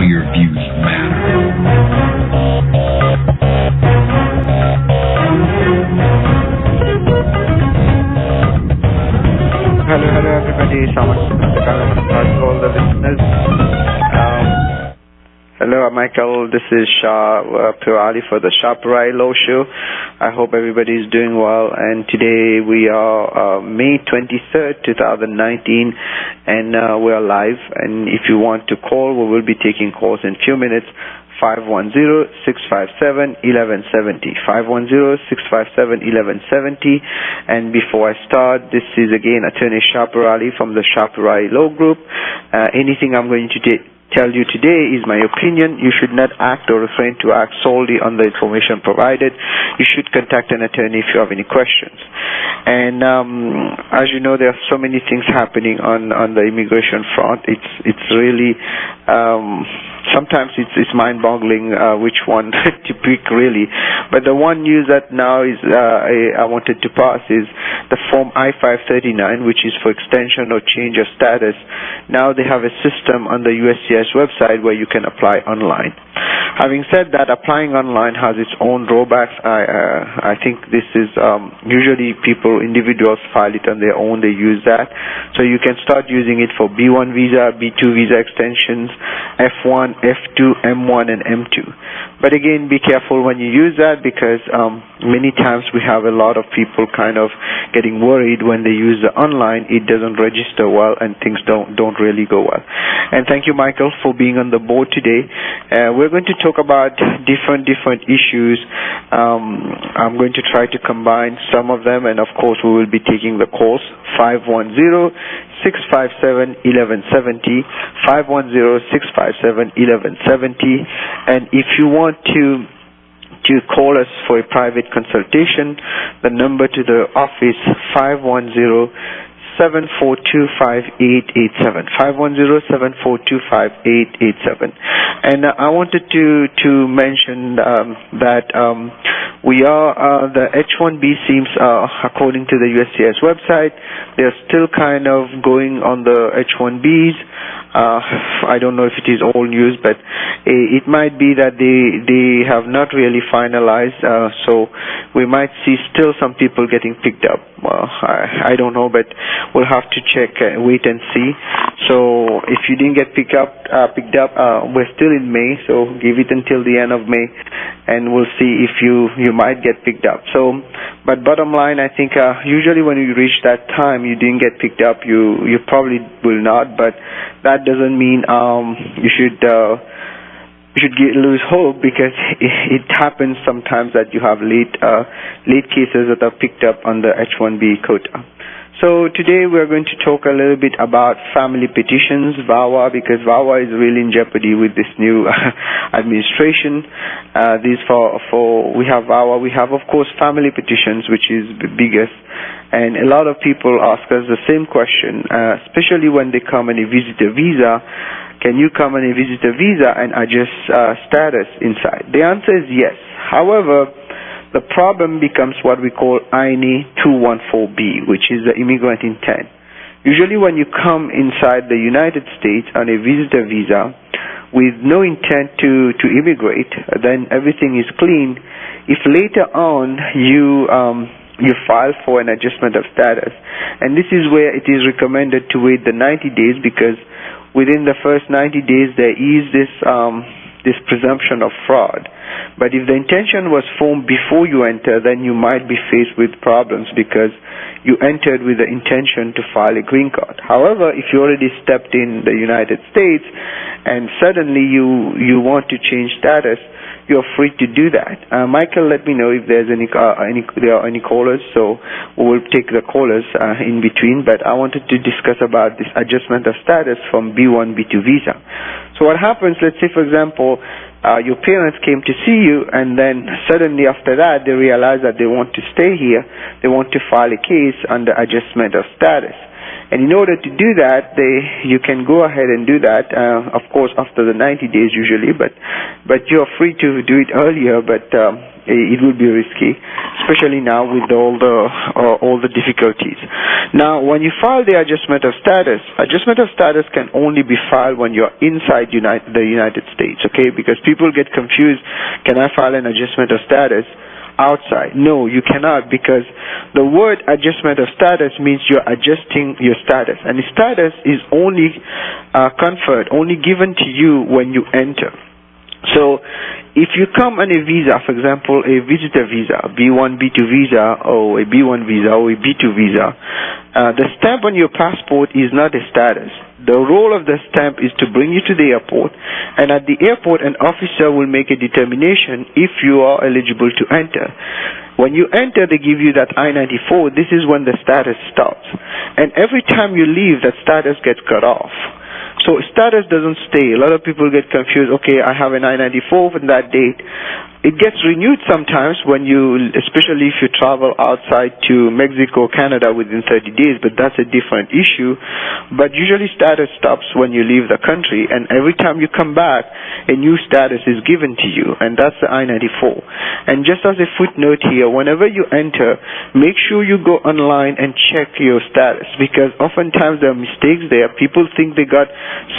your views matter. Hello, everybody. To all the listeners. Hello, Michael. This is Shah Pirali for the Shah Pirali Law Show. I hope everybody is doing well. And today we are May 23rd, 2019, and we are live. And if you want to call, we will be taking calls in a few minutes. 510-657-1170. 510-657-1170. And before I start, this is again Attorney Shah Pirali from the Shah Pirali Law Group. Anything I'm going to tell you today is my opinion. You should not act or refrain to act solely on the information provided. You should contact an attorney if you have any questions. And as you know, there are so many things happening on the immigration front. It's really sometimes it's mind-boggling which one to pick, really. But the one news that now is I wanted to pass is the Form I-539, which is for extension or change of status. Now they have a system on the USCIS website where you can apply online. Having said that, applying online has its own drawbacks. I think this is usually individuals file it on their own. They use that. So you can start using it for B1 visa, B2 visa extensions, F1, F2, M1, and M2. But again, be careful when you use that, because many times we have a lot of people kind of getting worried when they use the online. It doesn't register well and things don't really go well. And thank you, Michael, for being on the board today. We're going to talk about different issues. I'm going to try to combine some of them, and of course we will be taking the calls. 510-657-1170, 510-657-1170. And if you want to call us for a private consultation, the number to the office 510-742-5887, 510-742-5887. And I wanted to mention that we are the H-1B seems, according to the USCIS website, they're still kind of going on the H-1Bs. I don't know if it is all news, but it might be that they have not really finalized, so we might see still some people getting picked up. I don't know, but we'll have to check, wait and see. So if you didn't get picked up, we're still in May, so give it until the end of May, and we'll see if you might get picked up. So, but bottom line, I think usually when you reach that time, you didn't get picked up, you probably will not, but that doesn't mean you should lose hope, because it happens sometimes that you have late cases that are picked up on the H-1B quota. So today we're going to talk a little bit about family petitions, VAWA, because VAWA is really in jeopardy with this new administration. We have VAWA. We have, of course, family petitions, which is the biggest. And a lot of people ask us the same question, especially when they come on a visitor visa. Can you come on a visitor visa and adjust status inside? The answer is yes. However, the problem becomes what we call INA 214B, which is the immigrant intent. Usually when you come inside the United States on a visitor visa with no intent to immigrate, then everything is clean. If later on you file for an adjustment of status, and this is where it is recommended to wait the 90 days, because within the first 90 days there is this presumption of fraud. But if the intention was formed before you enter, then you might be faced with problems, because you entered with the intention to file a green card. However, if you already stepped in the United States and suddenly you want to change status, you're free to do that. Michael, let me know if there are any callers, so we will take the callers in between. But I wanted to discuss about this adjustment of status from B1, B2 visa. So what happens, let's say, for example, your parents came to see you, and then suddenly after that they realize that they want to stay here, they want to file a case under adjustment of status. And in order to do that, you can go ahead and do that, of course, after the 90 days usually, but you're free to do it earlier, but it will be risky, especially now with all the difficulties. Now, when you file the adjustment of status can only be filed when you're inside the United States, okay? Because people get confused, can I file an adjustment of status outside? No, you cannot, because the word adjustment of status means you're adjusting your status, and the status is only conferred, only given to you when you enter. So if you come on a visa, for example, a visitor visa, B1, B2 visa, or a B1 visa, or a B2 visa, the stamp on your passport is not a status. The role of the stamp is to bring you to the airport, and at the airport an officer will make a determination if you are eligible to enter. When you enter, they give you that I-94. This is when the status starts. And every time you leave, that status gets cut off. So status doesn't stay. A lot of people get confused. Okay, I have an I-94 from that date. It gets renewed sometimes especially if you travel outside to Mexico, Canada within 30 days, but that's a different issue. But usually status stops when you leave the country, and every time you come back, a new status is given to you, and that's the I-94. And just as a footnote here, whenever you enter, make sure you go online and check your status, because oftentimes there are mistakes there. People think they got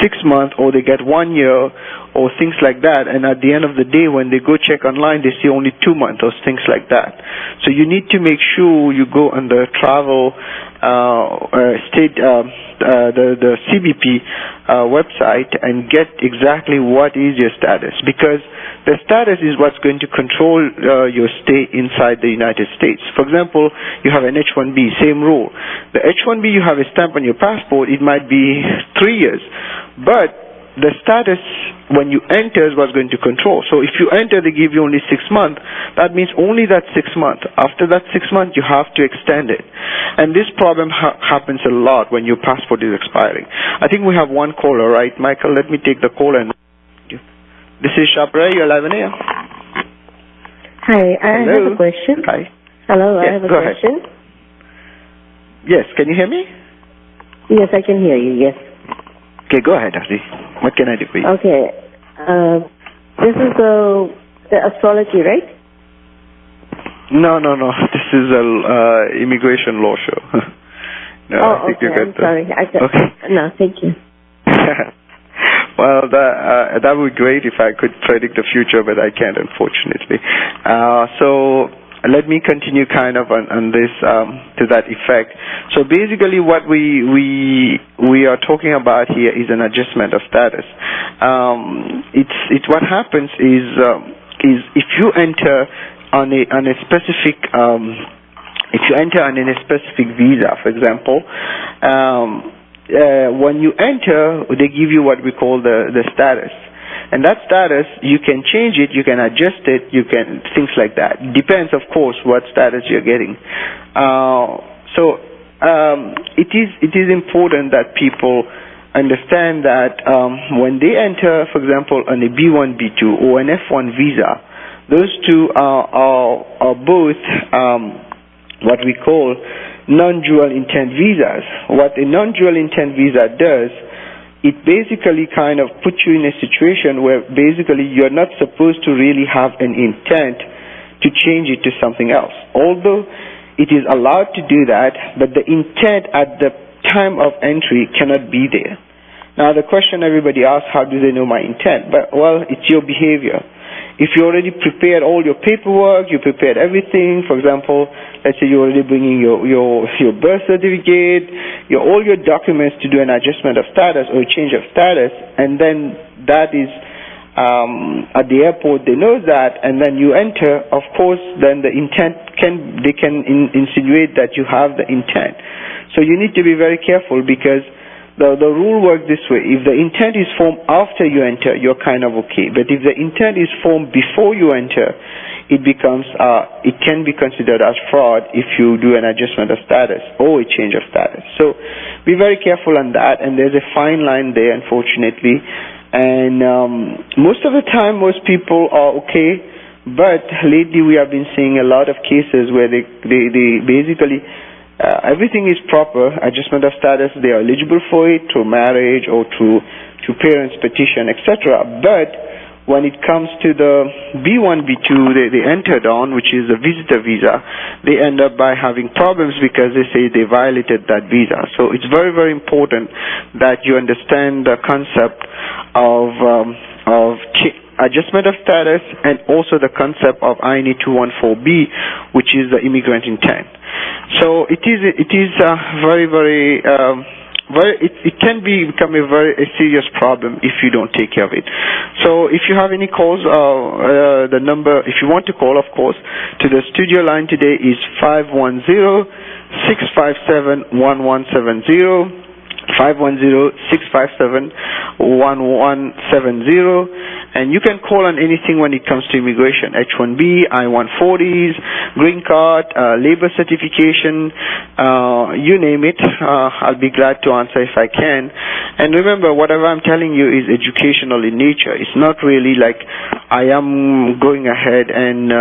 6 months or they get 1 year or things like that, and at the end of the day when they go check online they see only 2 months or things like that. So you need to make sure you go on the travel the CBP website and get exactly what is your status, because the status is what's going to control your stay inside the United States. For example, you have an H-1B, same rule. The H-1B, you have a stamp on your passport, it might be 3 years, but the status when you enter is what's going to control. So if you enter, they give you only 6 months. That means only that 6 months. After that 6 months, you have to extend it. And this problem happens a lot when your passport is expiring. I think we have one caller, right? Michael, let me take the call. And this is Shapra, you're live on air. Hi, I have a question. Hi. Hello, yes, I have a go question. Ahead. Yes, can you hear me? Yes, I can hear you, yes. Okay, go ahead, Adi. What can I do for you? Okay. This is the astrology, right? No. This is a immigration law show. No, oh, I think okay. I'm sorry. Okay. No, thank you. Well, that would be great if I could predict the future, but I can't, unfortunately. So let me continue kind of on this to that effect. So basically what we are talking about here is an adjustment of status. What happens is if you enter on a specific if you enter on a specific visa, for example, when you enter, they give you what we call the status. And that status, you can change it, you can adjust it, you can, things like that. Depends, of course, what status you're getting. It is important that people understand that when they enter, for example, on a B1, B2, or an F1 visa, those two are both what we call non-dual intent visas. What a non-dual intent visa does, it basically kind of puts you in a situation where basically you're not supposed to really have an intent to change it to something else. Although it is allowed to do that, but the intent at the time of entry cannot be there. Now the question everybody asks, how do they know my intent? But, well, it's your behavior. If you already prepared all your paperwork, you prepared everything, for example, let's say you're already bringing your birth certificate, all your documents to do an adjustment of status or a change of status, and then that is at the airport, they know that, and then you enter, of course, then the intent can insinuate that you have the intent. So you need to be very careful, because the rule works this way. If the intent is formed after you enter, you're kind of okay. But if the intent is formed before you enter, it can be considered as fraud if you do an adjustment of status or a change of status. So be very careful on that, and there's a fine line there, unfortunately. And most of the time, most people are okay, but lately we have been seeing a lot of cases where they basically everything is proper, adjustment of status, they are eligible for it through marriage or through parents' petition, etc. But when it comes to the B1, B2 they entered on, which is the visitor visa, they end up by having problems because they say they violated that visa. So it's very, very important that you understand the concept of adjustment of status and also the concept of INA 214B, which is the immigrant intent. So it is very, very it can become a serious problem if you don't take care of it. So if you have any calls, the number, if you want to call, of course, to the studio line today is 510-657-1170. 510-657-1170, and you can call on anything when it comes to immigration, H-1B, I-140s, green card, labor certification, you name it. I'll be glad to answer if I can. And remember, whatever I'm telling you is educational in nature. It's not really like I am going ahead and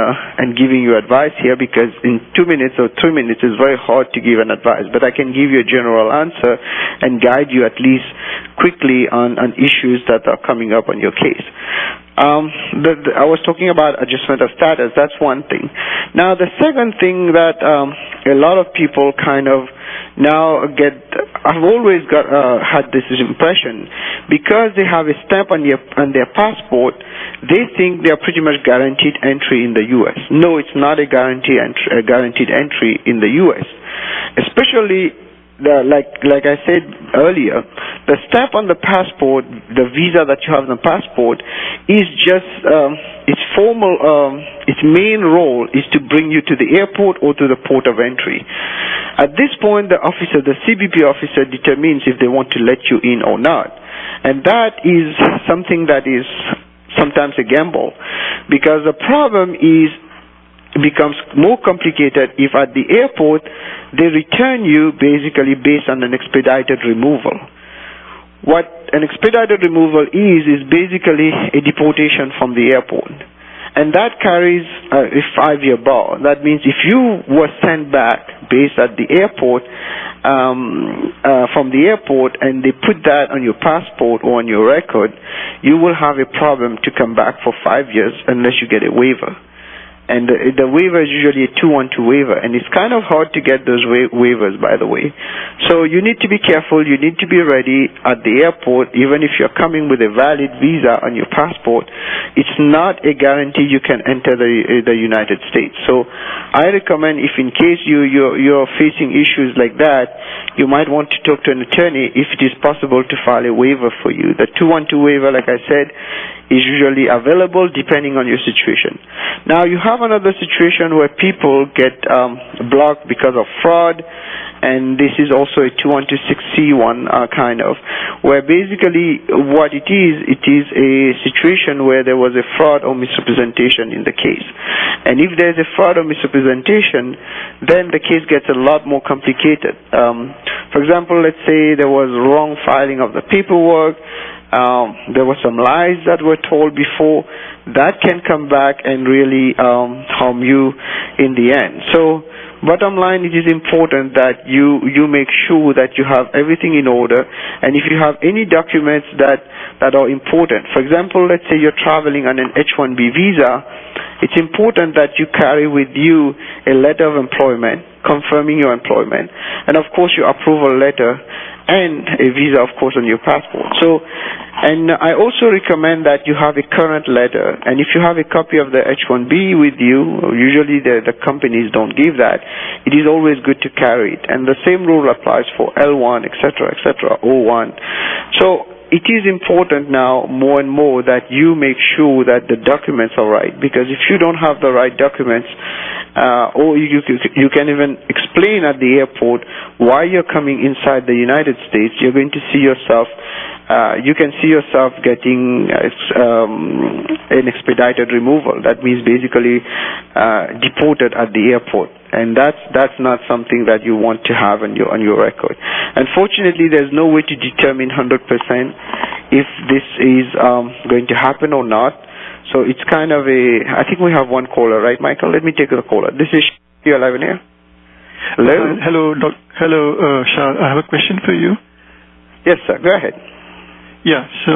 giving you advice here, because in 2 minutes or 3 minutes it's very hard to give an advice, but I can give you a general answer and guide you at least quickly on issues that are coming up on your case. I was talking about adjustment of status. That's one thing. Now, the second thing that a lot of people kind of now I've always had this impression, because they have a stamp on their passport, they think they are pretty much guaranteed entry in the U.S. No, it's not a guaranteed entry in the U.S. Especially, like I said earlier, the stamp on the passport, the visa that you have on the passport, is just its main role is to bring you to the airport or to the port of entry. At this point, the CBP officer determines if they want to let you in or not, and that is something that is sometimes a gamble, because the problem becomes more complicated if at the airport they return you basically based on an expedited removal. What an expedited removal is basically a deportation from the airport, and that carries a 5-year bar. That means if you were sent back based at the airport, from the airport, and they put that on your passport or on your record, you will have a problem to come back for 5 years unless you get a waiver. And the waiver is usually a 212 waiver, and it's kind of hard to get those waivers, by the way. So you need to be careful. You need to be ready at the airport. Even if you're coming with a valid visa on your passport, it's not a guarantee you can enter the United States. So I recommend, if in case you're facing issues like that, you might want to talk to an attorney if it is possible to file a waiver for you. The 212 waiver, like I said, is usually available depending on your situation. Now, you have another situation where people get blocked because of fraud, and this is also a 2126C one kind of, where basically what it is a situation where there was a fraud or misrepresentation in the case. And if there's a fraud or misrepresentation, then the case gets a lot more complicated. For example, let's say there was wrong filing of the paperwork, there were some lies that were told before, that can come back and really harm you in the end. So bottom line, it is important that you make sure that you have everything in order, and if you have any documents that are important. For example, let's say you're traveling on an H-1B visa, it's important that you carry with you a letter of employment confirming your employment, and of course your approval letter, and a visa, of course, on your passport. So, and I also recommend that you have a current letter, and if you have a copy of the H-1B with you, usually the companies don't give that, it is always good to carry it. And the same rule applies for L1, etc., O1. So it is important now more and more that you make sure that the documents are right, because if you don't have the right documents, or you can even explain at the airport why you're coming inside the United States, you're going to see yourself, you can see yourself getting an expedited removal. That means basically deported at the airport, and that's not something that you want to have on your record. Unfortunately, there's no way to determine 100% if this is going to happen or not. So it's kind of I think we have one caller, right, Michael? Let me take the caller. This is you're live in here. Hello? Hello, Shah. I have a question for you. Yes, sir. Go ahead. Yeah, so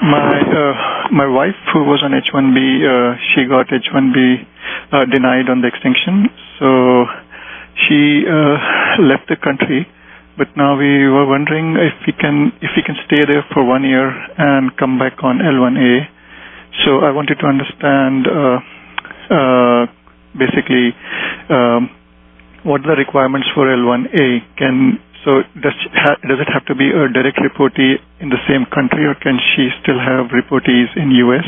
my wife, who was on H-1B, she got H-1B denied on the extension. So she left the country. But now we were wondering if we can stay there for 1 year and come back on L1A. So I wanted to understand basically what are the requirements for L1A. Does it have to be a direct reportee in the same country, or can she still have reportees in US?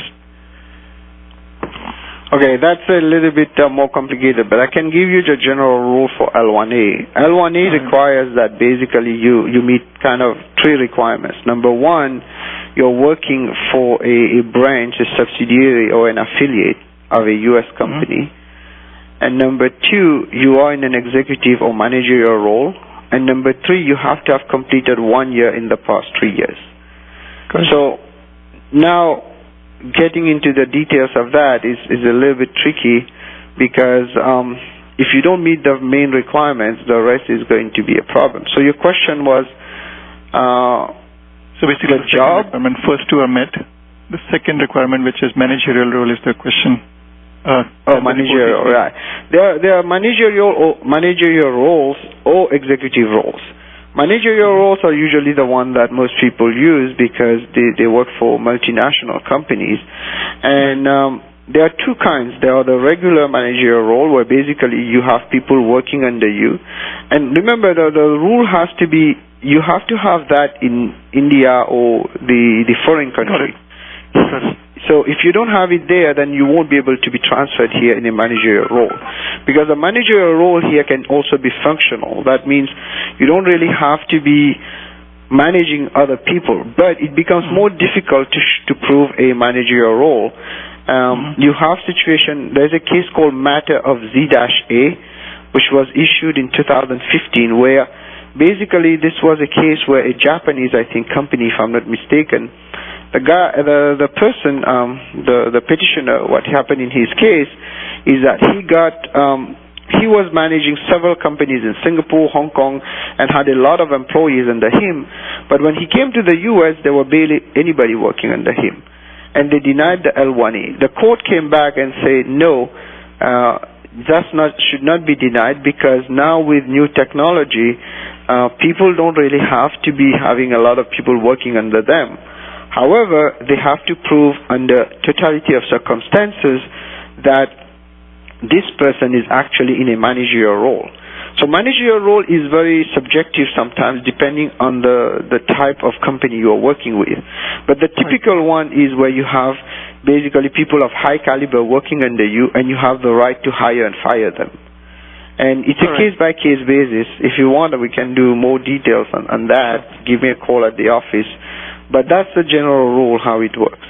Okay, that's a little bit more complicated, but I can give you the general rule for L1A. L1A requires that basically you meet kind of 3 requirements. Number 1, you're working for a branch, a subsidiary, or an affiliate of a U.S. company. And number 2, you are in an executive or managerial role. And number 3, you have to have completed 1 year in the past 3 years. Good. So now, getting into the details of that is a little bit tricky, because if you don't meet the main requirements, the rest is going to be a problem. So your question was, so basically the job requirement, first 2 are met. The second requirement, which is managerial role, is the question. Managerial, right. There are managerial roles or executive roles. Managerial roles are usually the one that most people use because they work for multinational companies. And there are 2 kinds. There are the regular managerial role, where basically you have people working under you. And remember, the rule has to be, you have to have that in India or the foreign country. Got it. So if you don't have it there, then you won't be able to be transferred here in a managerial role. Because a managerial role here can also be functional. That means you don't really have to be managing other people, but it becomes more difficult to prove a managerial role. You have situation, there's a case called Matter of Z-A, which was issued in 2015, where basically this was a case where a Japanese, I think, company, if I'm not mistaken, the person, the petitioner, what happened in his case is that he was managing several companies in Singapore, Hong Kong, and had a lot of employees under him. But when he came to the U.S., there were barely anybody working under him, and they denied the L1A. The court came back and said, no, should not be denied, because now with new technology, people don't really have to be having a lot of people working under them. However, they have to prove under totality of circumstances that this person is actually in a managerial role. So managerial role is very subjective sometimes, depending on the type of company you are working with. But the typical one is where you have basically people of high caliber working under you, and you have the right to hire and fire them. And it's a case-by-case basis. If you want, we can do more details on that. Give me a call at the office. But that's the general rule, how it works.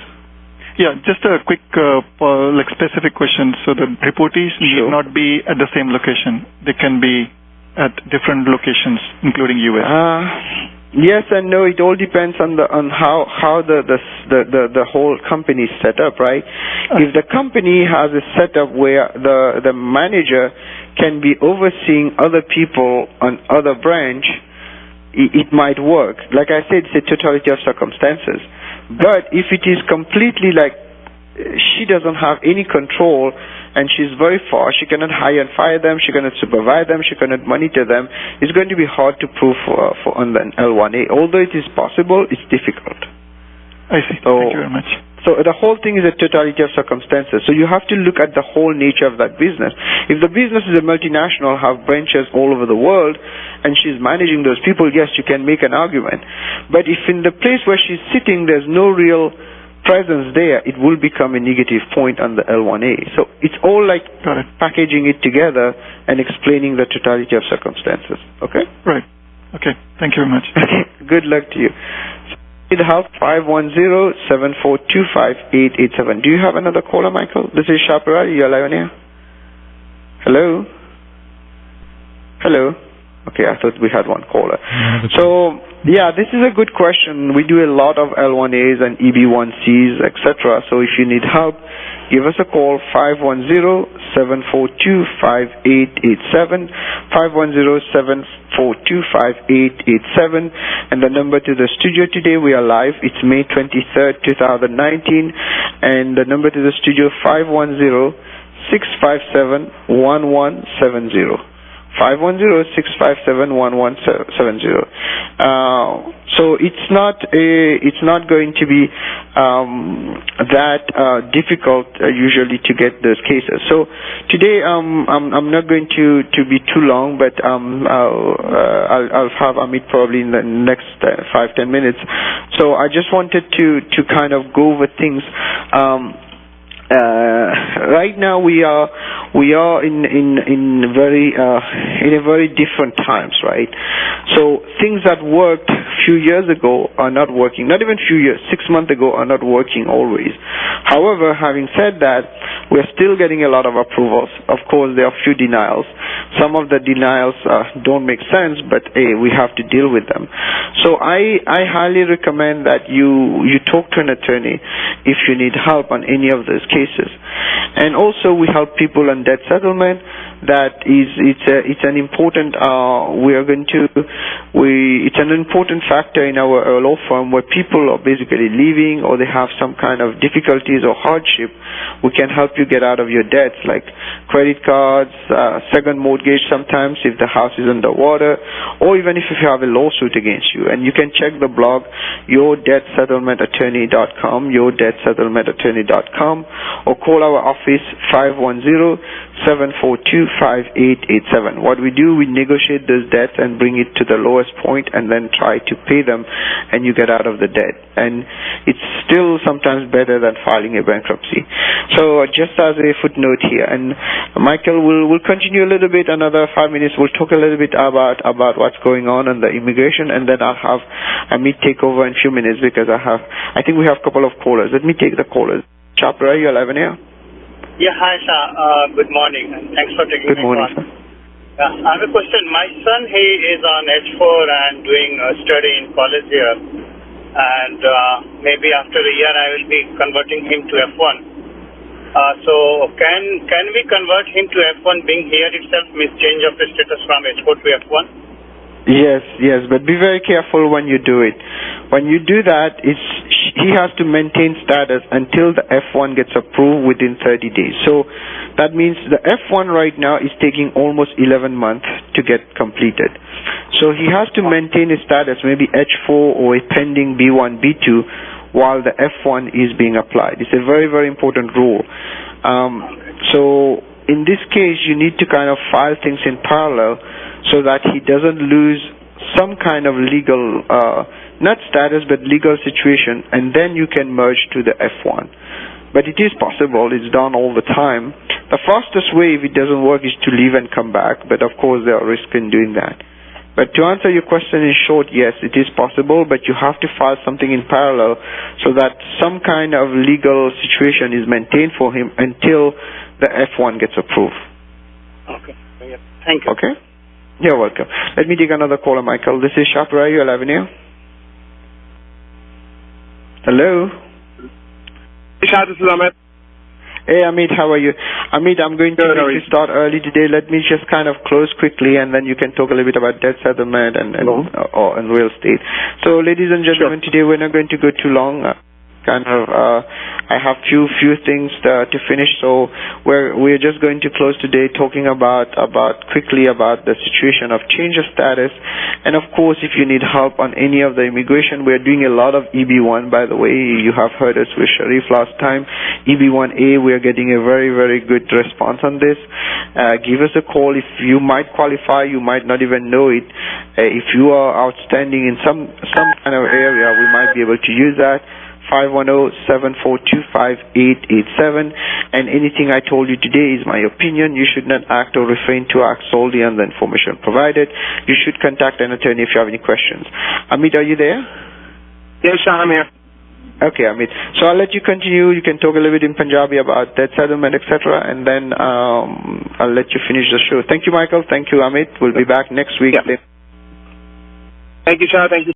Yeah, just a quick specific question. So the reportees need not be at the same location. They can be at different locations, including US. Yes and no. It all depends on how the whole company is set up, right? If the company has a setup where the manager can be overseeing other people on other branch, it might work. Like I said, it's a totality of circumstances. But if it is completely like she doesn't have any control and she's very far, she cannot hire and fire them, she cannot supervise them, she cannot monitor them, it's going to be hard to prove for on the L1A. Although it is possible, it's difficult. I see. Thank you very much. So the whole thing is a totality of circumstances. So you have to look at the whole nature of that business. If the business is a multinational, have branches all over the world, and she's managing those people, yes, you can make an argument. But if in the place where she's sitting, there's no real presence there, it will become a negative point on the L1A. So it's all like packaging it together and explaining the totality of circumstances. Okay? Right. Okay. Thank you very much. Okay. Good luck to you. Help 510-742-5887. Do you have another caller, Michael? This is Shaparari. You're live on air. Hello? Hello? Okay, I thought we had one caller. So, yeah, this is a good question. We do a lot of L1As and EB1Cs, etc. So if you need help, give us a call, 510-742-5887, 510-742-5887, and the number to the studio today, we are live, it's May 23rd, 2019, and the number to the studio, 510-657-1170. 510-657-1170. So it's not going to be that difficult usually to get those cases. So today I'm not going to be too long, but I'll have Amit probably in the next 5-10 minutes. So I just wanted to kind of go over things. Right now we are in very different times, right? So things that worked a few years ago are not working. Not even few years, 6 months ago are not working always. However, having said that, we're still getting a lot of approvals. Of course, there are a few denials. Some of the denials don't make sense, but we have to deal with them. So I highly recommend that you talk to an attorney if you need help on any of those cases. And also we help people on debt settlement. It's an important it's an important factor in our law firm where people are basically leaving or they have some kind of difficulties or hardship. We can help you get out of your debts, like credit cards, second mortgage sometimes if the house is underwater, or even if you have a lawsuit against you. And you can check the blog yourdebtsettlementattorney.com, yourdebtsettlementattorney.com, or call our office 510-742-5887. What we do, we negotiate those debts and bring it to the lowest point and then try to pay them, and you get out of the debt. And it's still sometimes better than filing a bankruptcy. So just as a footnote here, and Michael will continue a little bit, another 5 minutes. We'll talk a little bit about what's going on the immigration, and then I'll have Amit take over in a few minutes because I think we have a couple of callers. Let me take the callers. Chopra, you're live in here. Yeah, hi, Shah. Good morning, and thanks for taking my call. Good morning, sir. I have a question. My son, he is on H4 and doing a study in college here, and maybe after a year I will be converting him to F1. So can we convert him to F1 being here itself, means change of the status from H4 to F1? Yes, but be very careful when you do it. When you do that, he has to maintain status until the F1 gets approved within 30 days. So that means the F1 right now is taking almost 11 months to get completed. So he has to maintain his status, maybe H4 or a pending B1, B2, while the F1 is being applied. It's a very, very important rule. So in this case, you need to kind of file things in parallel so that he doesn't lose some kind of legal, not status, but legal situation, and then you can merge to the F1. But it is possible. It's done all the time. The fastest way, if it doesn't work, is to leave and come back, but of course there are risks in doing that. But to answer your question in short, yes, it is possible, but you have to file something in parallel so that some kind of legal situation is maintained for him until the F1 gets approved. Okay. Thank you. Okay? You're welcome. Let me take another caller, Michael. This is Shapra. You're live in here. Hello? Hey, Shah, this is Amit. Hey, Amit, how are you? Amit, I'm going to start early today. Let me just kind of close quickly, and then you can talk a little bit about debt settlement and real estate. So, ladies and gentlemen, today we're not going to go too long. I have few things to finish, so we're just going to close today talking quickly about the situation of change of status, and of course, if you need help on any of the immigration, we're doing a lot of EB1. By the way, you have heard us with Sharif last time. EB1A, we're getting a very, very good response on this. Give us a call if you might qualify. You might not even know it. If you are outstanding in some kind of area, we might be able to use that. 510-742-5887, and anything I told you today is my opinion. You should not act or refrain to act solely on the information provided. You should contact an attorney if you have any questions. Amit, are you there? Yes, Shah, I'm here. Okay, Amit. So I'll let you continue. You can talk a little bit in Punjabi about debt settlement, etc., and then I'll let you finish the show. Thank you, Michael. Thank you, Amit. We'll be back next week. Yeah. Thank you, Shah. Thank you.